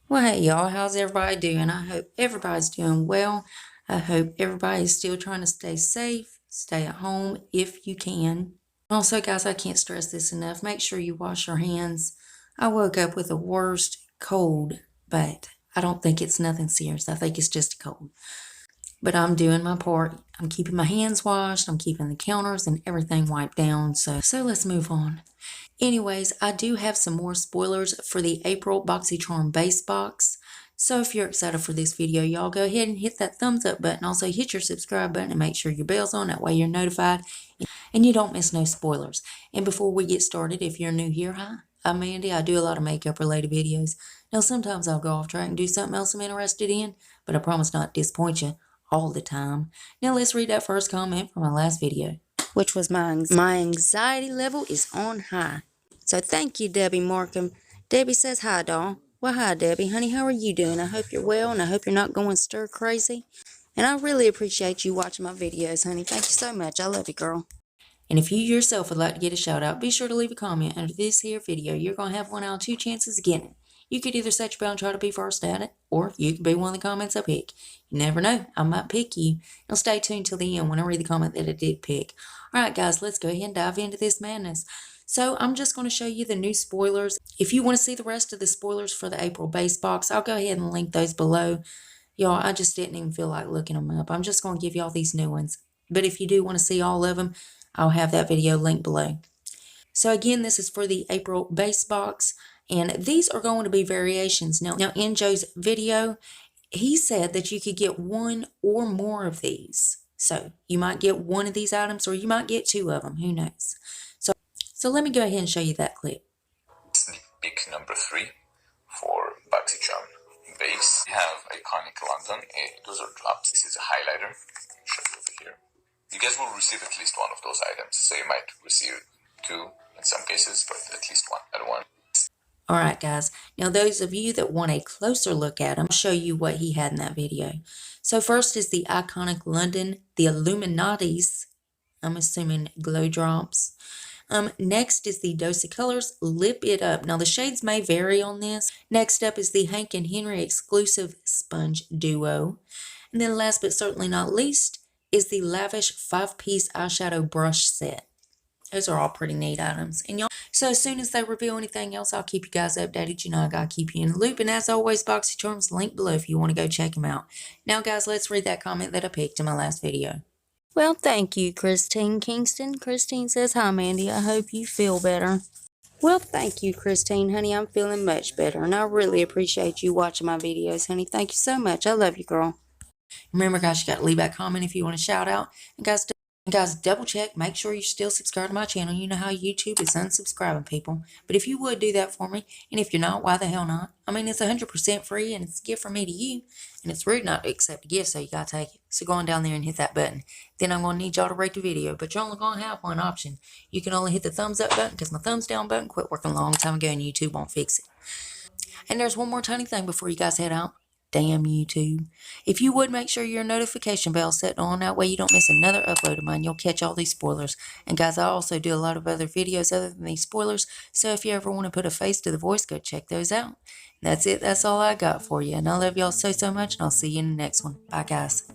Well, hey y'all, how's everybody doing? I hope everybody's doing well. I hope everybody's still trying to stay safe, stay at home if you can. Also, guys, I can't stress this enough. Make sure you wash your hands. I woke up with the worst cold, but I don't think it's nothing serious. I think it's just a cold. But I'm doing my part. I'm keeping my hands washed. I'm keeping the counters and everything wiped down. So let's move on. Anyways, I do have some more spoilers for the April BoxyCharm base box. So if you're excited for this video, y'all go ahead and hit that thumbs up button. Also hit your subscribe button and make sure your bell's on. That way you're notified and you don't miss no spoilers. And before we get started, if you're new here, hi, I'm Mandy. I do a lot of makeup related videos. Now sometimes I'll go off track and do something else I'm interested in, but I promise not to disappoint you all the time. Now let's read that first comment from my last video, which was my anxiety level is on high. So thank you, Debbie Markham. Debbie says hi, doll. Well, hi, Debbie. Honey, how are you doing? I hope you're well, and I hope you're not going stir crazy. And I really appreciate you watching my videos, honey. Thank you so much. I love you, girl. And if you yourself would like to get a shout out, be sure to leave a comment under this here video. You're going to have 1 out of 2 chances of getting it. You could either set your bell and try to be first at it, or you could be one of the comments I pick. You never know. I might pick you. Now stay tuned till the end when I read the comment that I did pick. Alright, guys, let's go ahead and dive into this madness. So I'm just going to show you the new spoilers. If you want to see the rest of the spoilers for the April base box, I'll go ahead and link those below. Y'all, I just didn't even feel like looking them up. I'm just going to give y'all these new ones. But if you do want to see all of them, I'll have that video linked below. So again, this is for the April base box, and these are going to be variations. Now in Joe's video, he said that you could get 1 or more of these. So you might get 1 of these items, or you might get 2 of them. Who knows? So let me go ahead and show you that clip. Sneak peek number 3 for BoxyCharm base. We have Iconic London. Those are drops. This is a highlighter. I'll show you over here. You guys will receive at least 1 of those items. So you might receive 2 in some cases, but at least 1 at one. Alright guys, now those of you that want a closer look at him, I'll show you what he had in that video. So first is the Iconic London, the Illuminati's, I'm assuming glow drops. Next is the Dose of Colors Lip It Up. Now the shades may vary on this. Next up is the Hank and Henry exclusive sponge duo. And then last but certainly not least is the Lavish 5-piece eyeshadow brush set. Those are all pretty neat items. And y'all, so as soon as they reveal anything else, I'll keep you guys updated. You know, I gotta keep you in the loop. And as always, BoxyCharm's linked below if you want to go check them out. Now guys, let's read that comment that I picked in my last video. Well, thank you, Christine Kingston. Christine says, hi, Mandy. I hope you feel better. Well, thank you, Christine, honey. I'm feeling much better, and I really appreciate you watching my videos, honey. Thank you so much. I love you, girl. Remember, guys, you got to leave that comment if you want a shout out. And guys, double check. Make sure you're still subscribed to my channel. You know how YouTube is unsubscribing people. But if you would do that for me, and if you're not, why the hell not? I mean, it's 100% free, and it's a gift from me to you. And it's rude not to accept a gift, so you got to take it. So go on down there and hit that button. Then I'm going to need y'all to rate the video. But you're only going to have one option. You can only hit the thumbs up button because my thumbs down button quit working a long time ago, and YouTube won't fix it. And there's one more tiny thing before you guys head out. Damn YouTube. If you would make sure your notification bell set on, that way you don't miss another upload of mine. You'll catch all these spoilers. And guys, I also do a lot of other videos other than these spoilers. So if you ever want to put a face to the voice, go check those out. That's it. That's all I got for you. And I love y'all so much. And I'll see you in the next one. Bye, guys.